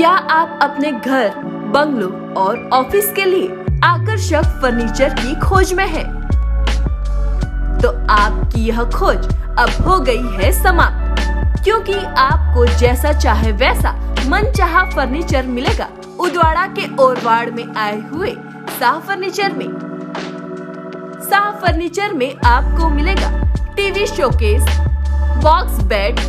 क्या आप अपने घर, बंगलो और ऑफिस के लिए आकर्षक फर्नीचर की खोज में हैं? तो आपकी यह खोज अब हो गई है समाप्त, क्योंकि आपको जैसा चाहे वैसा मनचाहा फर्नीचर मिलेगा उदवाड़ा के ओरवाड़ में आए हुए शाह फर्नीचर में। शाह फर्नीचर में आपको मिलेगा TV showcase, box bed,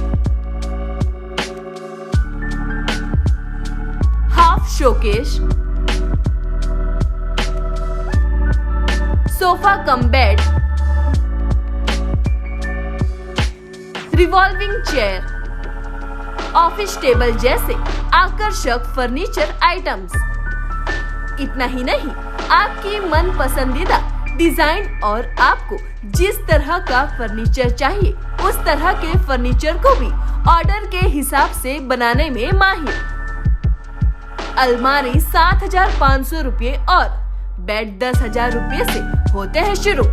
half showcase, sofa cum bed, revolving chair, office table जैसे आकर्षक फर्नीचर आइटम्स। इतना ही नहीं, आपकी मन पसंदीदा डिजाइन और आपको जिस तरह का फर्नीचर चाहिए उस तरह के फर्नीचर को भी ऑर्डर के हिसाब से बनाने में माहिर। अलमारी 7,500 रुपये और बेड 10,000 रुपये से होते हैं शुरू।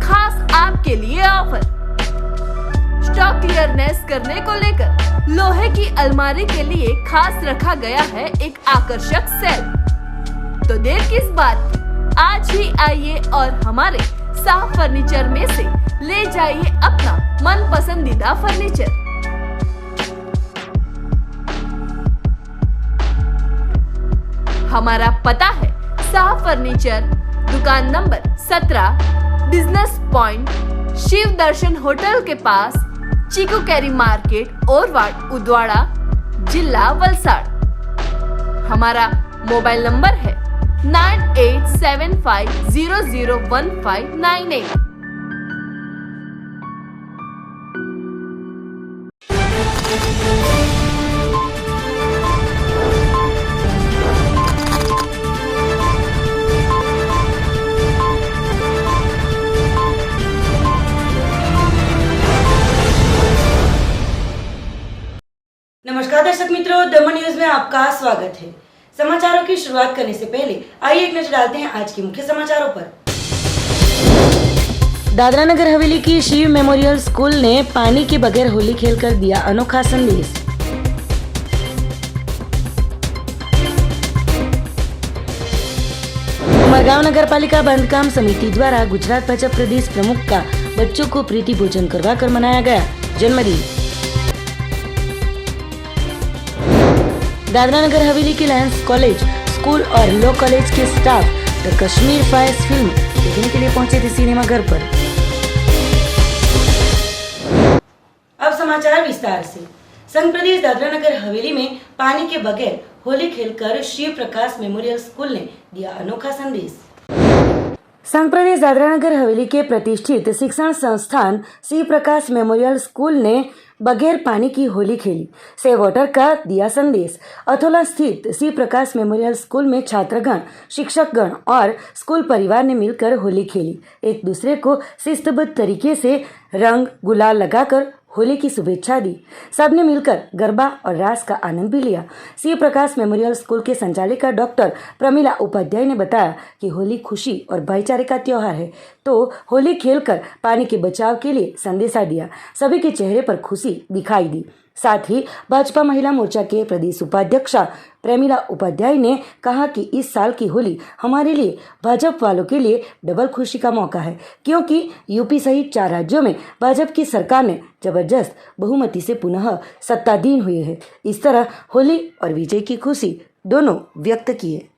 खास आपके लिए ऑफर, स्टॉक क्लियरनेस करने को लेकर लोहे की अलमारी के लिए खास रखा गया है एक आकर्षक सेल। तो देर किस बात की, आज ही आइए और हमारे शाह फर्नीचर में से ले जाइए अपना मन पसंदीदा फर्नीचर। हमारा पता है शाह फर्नीचर, दुकान नंबर 17, बिजनेस पॉइंट, शिव दर्शन होटल के पास, चीकू कैरी मार्केट, ओरवाड़, उदवाड़ा, जिला वलसाड़। हमारा मोबाइल नंबर है 9875001598। नमस्कार दर्शक मित्रों, दमन न्यूज में आपका स्वागत है। समाचारों की शुरुआत करने से पहले आइए एक नजर डालते हैं आज के मुख्य समाचारों पर। दादरा नगर हवेली की शिव मेमोरियल स्कूल ने पानी के बगैर होली खेलकर दिया अनोखा संदेश। उमरगांव नगर पालिका बांधकाम समिति द्वारा गुजरात भाजपा प्रदेश प्रमुख का बच्चों को प्रीति भोजन करवाकर मनाया गया जन्मदिन। दादरा नगर हवेली के लायंस कॉलेज, स्कूल और लॉ कॉलेज के staff the Kashmir files film देखने के लिए पहुंचे थे सिनेमा घर पर। अब समाचार विस्तार से। संघ प्रदेश दादरा नगर हवेली में पानी के बगैर होली खेलकर शिव प्रकाश मेमोरियल स्कूल ने दिया अनोखा संदेश। संघ प्रदेश दादरा नगर हवेली के प्रतिष्ठित शिक्षण संस्थान शिव प्रकाश मेमोरियल स्कूल ने बगैर पानी की होली खेली, सेव वाटर का दिया संदेश। अथोला स्थित शिव प्रकाश मेमोरियल स्कूल में छात्रगण, शिक्षकगण और स्कूल परिवार ने मिलकर होली खेली। एक दूसरे को शिस्तबद्ध तरीके से रंग गुलाल लगाकर होली की शुभेच्छा दी। सबने मिलकर गरबा और रास का आनंद भी लिया। शिव प्रकाश मेमोरियल स्कूल के संचालिका डॉक्टर प्रमिला उपाध्याय ने बताया कि होली खुशी और भाईचारे का त्योहार है, तो होली खेलकर पानी के बचाव के लिए संदेशा दिया। सभी के चेहरे पर खुशी दिखाई दी। साथ ही भाजपा महिला मोर्चा के प्रदेश उपाध्यक्षा प्रेमिला उपाध्याय ने कहा कि इस साल की होली हमारे लिए भाजपा वालों के लिए डबल खुशी का मौका है, क्योंकि यूपी सहित 4 राज्यों में भाजपा की सरकार ने जबरदस्त बहुमति से पुनः सत्ताधीन हुई है। इस तरह होली और विजय की खुशी दोनों व्यक्त किए।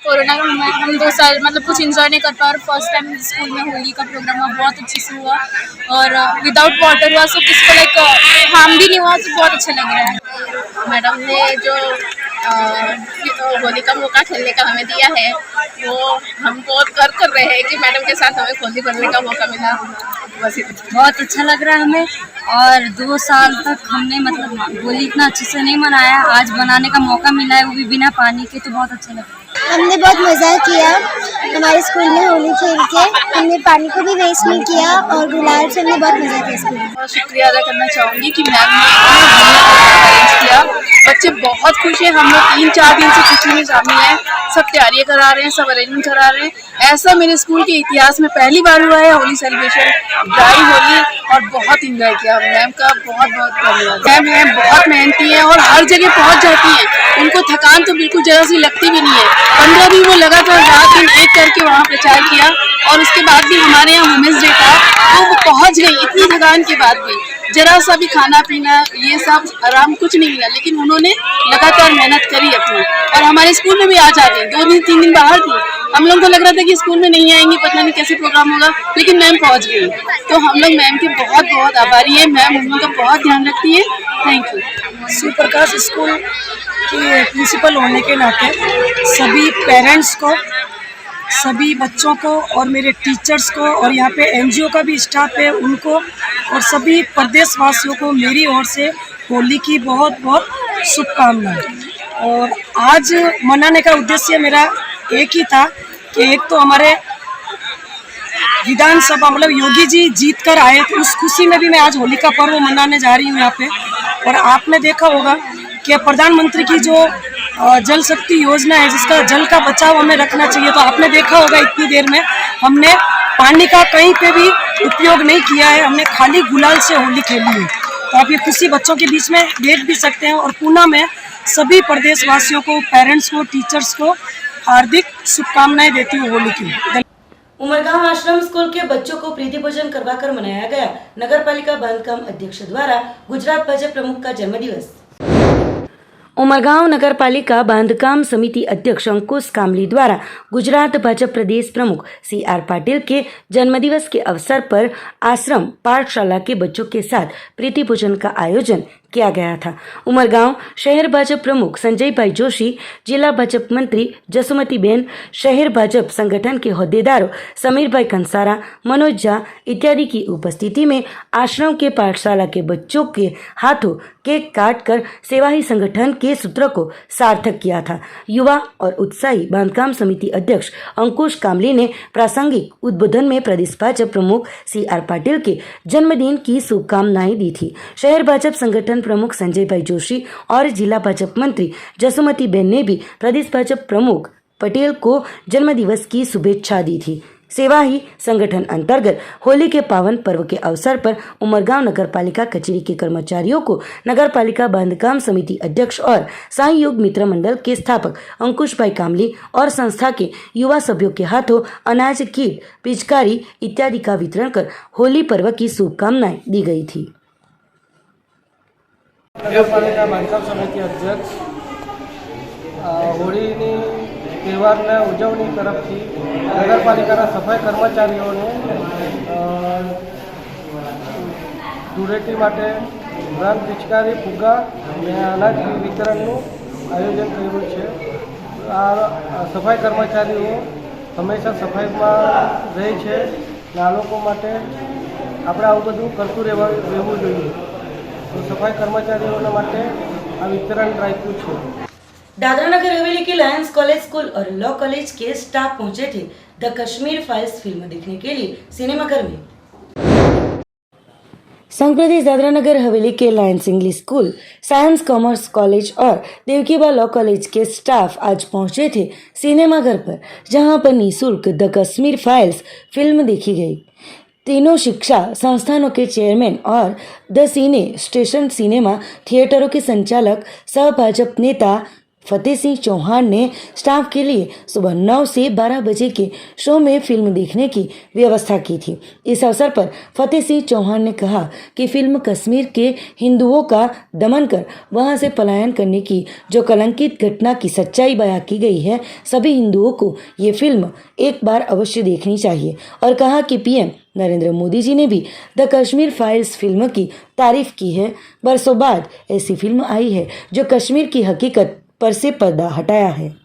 कोरोना का हम 2 साल मतलब कुछ एंजॉय नहीं कर पाए और फर्स्ट टाइम स्कूल में होली का प्रोग्राम हुआ, बहुत अच्छे से हुआ और विदाउट वाटर हुआ, सो किसको लाइक हार्म भी नहीं हुआ, तो बहुत अच्छा लग रहा है। मैडम ने जो होली का मौका खेलने का हमें दिया है वो हम बहुत गर्व कर रहे हैं कि मैडम के साथ हमें होली खेलने का मौका मिला। बस बहुत अच्छा लग रहा है हमें। और 2 साल तक हमने मतलब होली इतना अच्छे से नहीं मनाया, आज मनाने का मौका मिला है वो भी बिना पानी के, तो बहुत अच्छा लग रहा है। हमने बहुत मज़ा किया हमारे स्कूल में होली खेल के। हमने पानी को भी वेस्ट नहीं किया और गुलाल से हमने बहुत मज़ा किया स्कूल में। बहुत शुक्रिया अदा करना चाहूँगी कि मैम ने अरेंज किया। बच्चे बहुत खुश हैं। हम लोग 3-4 दिन से खुशी में शामिल हैं। सब तैयारियाँ करा रहे हैं, सब अरेंजमेंट करा रहे हैं। ऐसा मेरे स्कूल के इतिहास में पहली बार हुआ है होली सेलिब्रेशन, ड्राई होली, और बहुत इंजॉय किया। मैम का बहुत बहुत धन्यवाद। मैम है बहुत मेहनती है और हर जगह पहुँच जाती हैं। उनको थकान तो बिल्कुल जगह से लगती भी नहीं है। 15 दिन वो लगातार रात दिन एक करके वहाँ प्रचार किया और उसके बाद भी हमारे यहाँ वुमेंस डे था तो वो पहुँच गई। इतनी थकान के बाद भी जरा सा भी खाना पीना ये सब आराम कुछ नहीं मिला, लेकिन उन्होंने लगातार मेहनत करी अपनी और हमारे स्कूल में भी आज आ गई। 2 दिन 3 दिन बाहर थी, हम लोग को लग रहा था कि स्कूल में नहीं आएंगी, पता नहीं कैसे प्रोग्राम होगा, लेकिन मैम पहुँच गई। तो हम लोग मैम के बहुत बहुत आभारी है। मैम हम लोग का बहुत ध्यान रखती है। Thank you. Shiv Prakash school के प्रिंसिपल होने के नाते सभी पेरेंट्स को, सभी बच्चों को और मेरे टीचर्स को और यहाँ पे एनजीओ का भी स्टाफ है उनको और सभी प्रदेशवासियों को मेरी ओर से होली की बहुत बहुत शुभकामनाएं। और आज मनाने का उद्देश्य मेरा एक ही था कि एक तो हमारे विधानसभा मतलब योगी जी जीत कर आए, तो उस खुशी में भी मैं आज होली का पर्व मनाने जा रही हूँ यहाँ पे। और आपने देखा होगा कि प्रधानमंत्री की जो जल शक्ति योजना है जिसका जल का बचाव हमें रखना चाहिए, तो आपने देखा होगा इतनी देर में हमने पानी का कहीं पे भी उपयोग नहीं किया है, हमने खाली गुलाल से होली खेली है। तो आप ये खुशी बच्चों के बीच में देख भी सकते हैं। और पुनः मैं सभी प्रदेशवासियों को, पेरेंट्स को, टीचर्स को हार्दिक शुभकामनाएं देती हूँ होली की। उमरगांव आश्रम स्कूल के बच्चों को प्रीति भोजन करवाकर मनाया गया नगर पालिका बांधकाम अध्यक्ष द्वारा गुजरात भाजपा प्रमुख का जन्मदिवस। उमरगांव नगर पालिका बांधकाम समिति अध्यक्ष अंकुश कामली द्वारा गुजरात भाजपा प्रदेश प्रमुख CR पाटिल के जन्मदिवस के अवसर पर आश्रम पाठशाला के बच्चों के साथ प्रीति भोजन का आयोजन किया गया था। उमरगांव शहर भाजपा प्रमुख संजय भाई जोशी, जिला भाजपा मंत्री जसुमती बेन, शहर भाजपा संगठन के होद्देदारों समीर भाई कंसारा, मनोज झा इत्यादि की उपस्थिति में आश्रम के पाठशाला के बच्चों के हाथों केक काटकर सेवा ही संगठन के सूत्र को सार्थक किया था। युवा और उत्साही बांधकाम समिति अध्यक्ष अंकुश कामली ने प्रासंगिक उद्बोधन में प्रदेश भाजपा प्रमुख CR पाटिल के जन्मदिन की शुभकामनाएं दी थी। शहर भाजपा संगठन प्रमुख संजय भाई जोशी और जिला भाजपा मंत्री जसुमती बेन ने भी प्रदेश भाजपा प्रमुख पटेल को जन्मदिवस की शुभेच्छा दी थी। सेवा ही संगठन अंतर्गत होली के पावन पर्व के अवसर पर उमरगांव नगर पालिका कचेरी के कर्मचारियों को नगर पालिका बांधकाम समिति अध्यक्ष और सहयोग मित्र मंडल के स्थापक अंकुश भाई कामली और संस्था के युवा सभ्यों के हाथों अनाज, कीट, पिचकारी इत्यादि का वितरण कर होली पर्व की शुभकामनाएं दी गई थी। નગરપાલિકા બાંધકામ સમિતિ અધ્યક્ષ હોળીની તહેવારના ઉજવણી તરફથી નગરપાલિકાના સફાઈ કર્મચારીઓને ધૂળેટી માટે રંગ, પિચકારી, ફુગ્ગા અને અનાજ વિતરણનું આયોજન કર્યું છે। આ સફાઈ કર્મચારીઓ હંમેશા સફાઈમાં રહે છે અને આ લોકો માટે આપણે આવું બધું કરતું રહેવું જોઈએ। तो सफाई कर्मचारियों माटे आ वितरण राख्યું છે। दादरा नगर हवेली के लायंस कॉलेज स्कूल और लॉ कॉलेज के स्टाफ पहुंचे थे द कश्मीर फाइल्स फिल्म देखने के लिए सिनेमाघर में। संघ प्रदेश दादरा नगर हवेली के Lions English school, science commerce college और देवकीबा लॉ कॉलेज के स्टाफ आज पहुंचे थे सिनेमाघर पर, जहां पर निःशुल्क द कश्मीर फाइल्स फिल्म देखी गई। तीनों शिक्षा संस्थानों के चेयरमैन और द सिने स्टेशन सिनेमा थिएटरों के संचालक, सह भाजपा नेता फतेह सिंह चौहान ने स्टाफ के लिए सुबह 9 से 12 बजे के शो में फिल्म देखने की व्यवस्था की थी। इस अवसर पर फतेह सिंह चौहान ने कहा कि फिल्म कश्मीर के हिंदुओं का दमन कर वहां से पलायन करने की जो कलंकित घटना की सच्चाई बयां की गई है, सभी हिंदुओं को ये फिल्म एक बार अवश्य देखनी चाहिए और कहा कि पीएम नरेंद्र मोदी जी ने भी द कश्मीर फाइल्स फिल्म की तारीफ की है। बरसों बाद ऐसी फिल्म आई है जो कश्मीर की हकीकत पर से पर्दा हटाया है।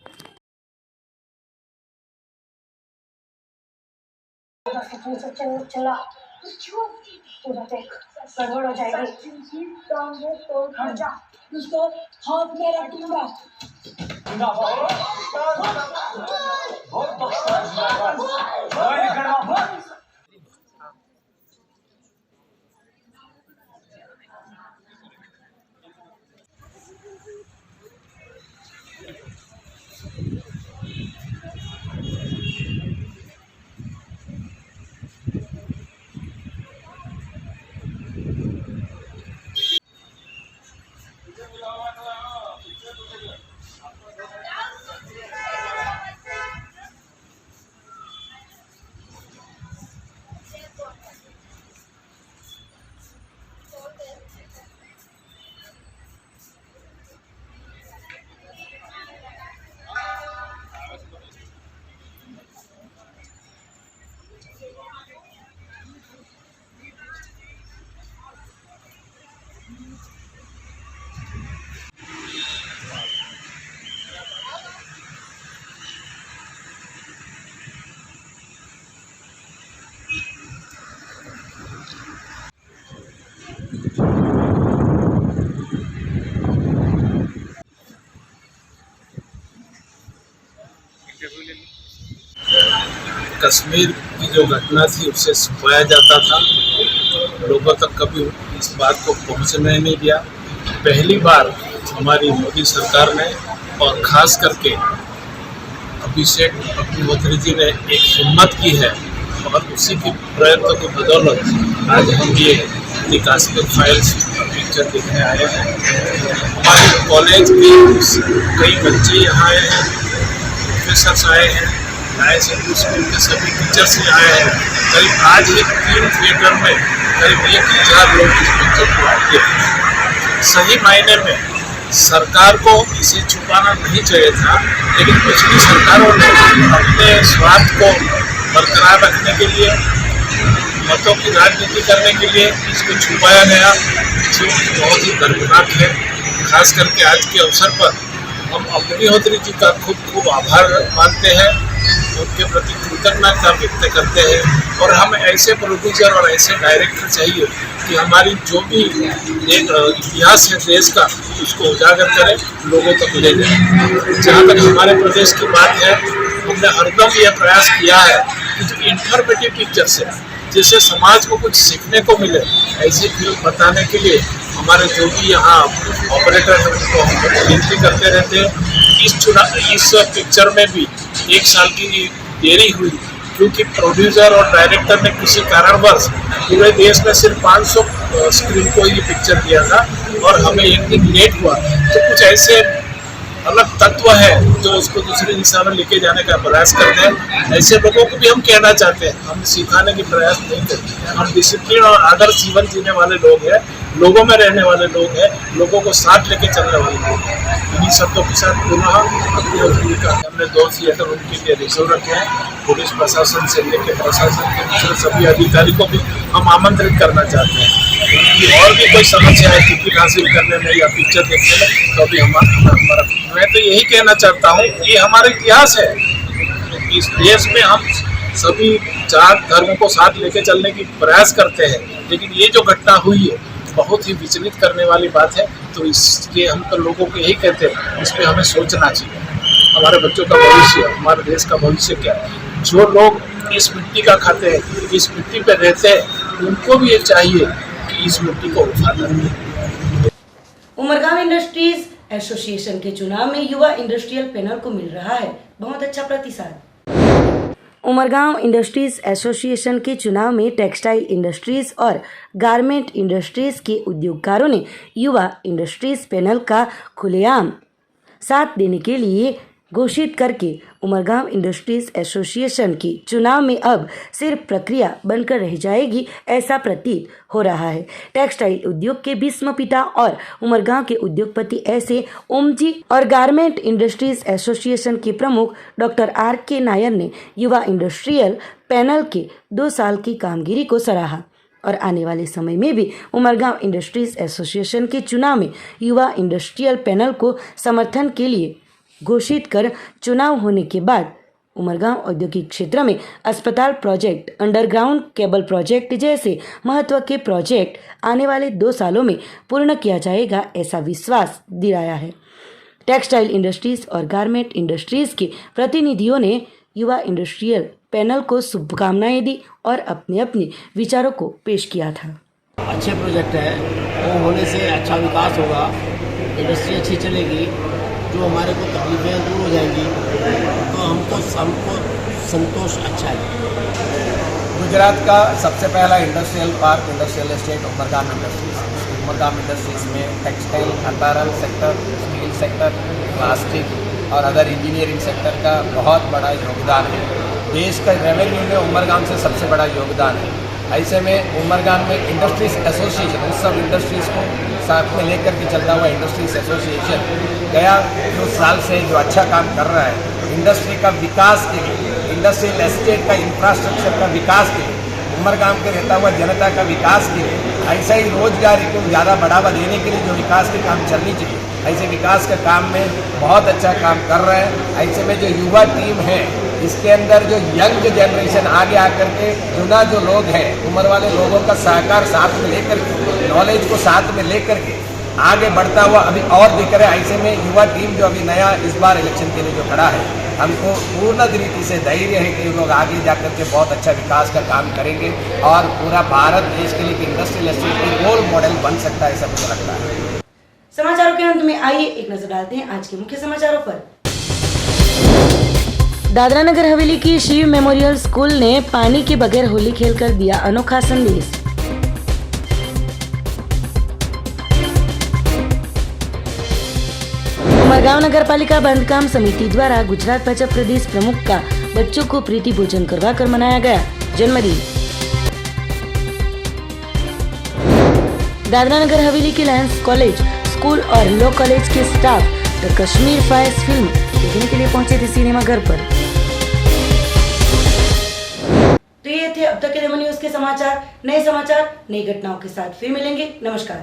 कश्मीर की जो घटना थी उससे छुपाया जाता था, लोगों तक कभी इस बात को पहुंचने नहीं दिया। पहली बार हमारी मोदी सरकार ने और ख़ास करके अभिषेक अग्निहोत्री जी ने एक हिम्मत की है और उसी की प्रयत्न की बदौलत आज हम ये कश्मीर फाइल्स पिक्चर देखने आए हैं। हमारे कॉलेज के कई बच्चे यहाँ आए हैं, प्रोफेसर्स आए हैं, हायर सेकेंडरी स्कूल के सभी टीचर्स भी आए हैं। करीब आज ही 3 थिएटर में करीब 1000 लोग इस पिक्चर को आते हैं। सही मायने में सरकार को इसे छुपाना नहीं चाहिए था, लेकिन पिछली सरकारों ने अपने स्वार्थ को बरकरार रखने के लिए, मतों की राजनीति करने के लिए इसको छुपाया गया, जो बहुत ही दर्दनाक है। खास करके आज के अवसर पर हम अग्निहोत्री जी का खूब आभार मानते हैं, उनके प्रति कृतज्ञता व्यक्त करते हैं और हम ऐसे प्रोड्यूसर और ऐसे डायरेक्टर चाहिए कि हमारी जो भी एक इतिहास है देश का उसको उजागर करें, लोगों तक ले जाएं। जहाँ तक हमारे प्रदेश की बात है, हमने हरदम यह प्रयास किया है कि जो इंफॉर्मेटिव पिक्चर्स है जिससे समाज को कुछ सीखने को मिले, ऐसी फिल्म बताने के लिए हमारे जो भी यहाँ ऑपरेटर हैं उनको हम विनती करते रहते हैं। इस पिक्चर में भी 1 साल की देरी हुई क्योंकि प्रोड्यूसर और डायरेक्टर ने किसी कारणवश पूरे देश में सिर्फ 500 स्क्रीन को ये पिक्चर दिया था और हमें 1 दिन लेट हुआ। तो कुछ ऐसे अलग तत्व है जो उसको दूसरी दिशा में लेके जाने का प्रयास करते हैं। ऐसे लोगों को भी हम कहना चाहते हैं, हम सिखाने की प्रयास नहीं करते। हम डिसिप्लिन और आदर्श जीवन जीने वाले लोग हैं, लोगों में रहने वाले लोग हैं, लोगों को साथ लेके चलने वाले लोग हैं। इन्हीं शब्दों के साथ पुनः अग्निहोत्री का हमने 2 थिएटर उनके लिए रिजर्व रखे हैं। पुलिस प्रशासन से लेकर प्रशासन के दूसरे सभी अधिकारी को भी हम आमंत्रित करना चाहते हैं कि और भी कोई समस्या है टिकट हासिल करने में या पिक्चर देखने में, तो भी हमारा मैं तो यही कहना चाहता हूँ, ये हमारा इतिहास है। इस देश में हम सभी जात धर्म को साथ लेके चलने की प्रयास करते हैं, लेकिन ये जो घटना हुई है बहुत ही विचलित करने वाली बात है। तो इसके हम तो लोगों को यही कहते हैं, इस पर हमें सोचना चाहिए। हमारे बच्चों का भविष्य, हमारे देश का भविष्य क्या है। जो लोग इस मिट्टी का खाते हैं, इस मिट्टी पर रहते हैं, उनको भी ये चाहिए कि इस मिट्टी को उठाना है। उमरगांव इंडस्ट्रीज एसोसिएशन के चुनाव में युवा इंडस्ट्रियल पैनल को मिल रहा है बहुत अच्छा प्रतिसाद। उमरगांव इंडस्ट्रीज एसोसिएशन के चुनाव में टेक्सटाइल इंडस्ट्रीज और गारमेंट इंडस्ट्रीज के उद्योगकारों ने युवा इंडस्ट्रीज पैनल का खुलेआम साथ देने के लिए घोषित करके उमरगांव इंडस्ट्रीज एसोसिएशन की चुनाव में अब सिर्फ प्रक्रिया बनकर रह जाएगी, ऐसा प्रतीत हो रहा है। टेक्सटाइल उद्योग के भीष्म पिता और उमरगांव के उद्योगपति ऐसे ओमजी और गारमेंट इंडस्ट्रीज एसोसिएशन के प्रमुख डॉक्टर R.K. नायर ने युवा इंडस्ट्रियल पैनल के 2 साल की कामगिरी को सराहा और आने वाले समय में भी उमरगांव इंडस्ट्रीज एसोसिएशन के चुनाव में युवा इंडस्ट्रियल पैनल को समर्थन के लिए घोषित कर चुनाव होने के बाद उमरगांव औद्योगिक क्षेत्र में अस्पताल प्रोजेक्ट, अंडरग्राउंड केबल प्रोजेक्ट जैसे महत्व के प्रोजेक्ट आने वाले 2 सालों में पूर्ण किया जाएगा, ऐसा विश्वास दिलाया है। टेक्सटाइल इंडस्ट्रीज और गारमेंट इंडस्ट्रीज के प्रतिनिधियों ने युवा इंडस्ट्रियल पैनल को शुभकामनाएं दी और अपने अपने विचारों को पेश किया था। अच्छे प्रोजेक्ट है, वो होने से अच्छा विकास होगा, इंडस्ट्री अच्छी चलेगी, जो हमारे को तकलीफें दूर हो जाएंगी, तो हमको संतोष अच्छा है। गुजरात का सबसे पहला industrial park, industrial estate Umargaon industries में textile, apparel sector, steel sector, plastic और अदर इंजीनियरिंग सेक्टर का बहुत बड़ा योगदान है। देश का रेवेन्यू में उमरगांव से सबसे बड़ा योगदान है। ऐसे में उमरगांव में इंडस्ट्रीज एसोसिएशन, उस सब इंडस्ट्रीज़ को साथ में लेकर के चलता हुआ इंडस्ट्रीज एसोसिएशन गया 2 साल से जो अच्छा काम कर रहा है इंडस्ट्री का विकास के लिए, इंडस्ट्रियल एस्टेट का इंफ्रास्ट्रक्चर का विकास के लिए, उमरगांव के रहता हुआ जनता का विकास के लिए, ऐसा ही रोजगारी को ज़्यादा बढ़ावा देने के लिए जो विकास के काम चलनी चाहिए, ऐसे विकास के काम में बहुत अच्छा काम कर रहे हैं। ऐसे में जो युवा टीम है, इसके अंदर जो यंग जनरेशन आगे आकर के चुना जो लोग हैं, उम्र वाले लोगों का सहकार साथ में लेकर के, नॉलेज को साथ में लेकर के आगे बढ़ता हुआ अभी और दिख रहा है। ऐसे में युवा टीम जो अभी नया इस बार इलेक्शन के लिए जो खड़ा है, हमको पूर्ण रीति से धैर्य है कि लोग आगे जाकर के बहुत अच्छा विकास का काम करेंगे और पूरा भारत देश के लिए इंडस्ट्रियल एस्टेट की रोल मॉडल बन सकता है, ऐसा मुझे लगता है। समाचारों के अंत में आइए एक नजर डालते हैं आज के मुख्य समाचारों पर। दादरा नगर हवेली की शिव मेमोरियल स्कूल ने पानी के बगैर होली खेलकर दिया अनोखा संदेश। उमरगांव नगर पालिका बांधकाम समिति द्वारा गुजरात भाजपा प्रदेश प्रमुख का बच्चों को प्रीति भोजन करवाकर मनाया गया जन्मदिन। दादरा नगर हवेली के लायंस कॉलेज, स्कूल और लॉ कॉलेज के staff the Kashmir files film देखने के लिए पहुंचे थे सिनेमा घर पर। तो ये थे अब तक के डेमो न्यूज के समाचार। नए समाचार, नई घटनाओं के साथ फिर मिलेंगे। नमस्कार।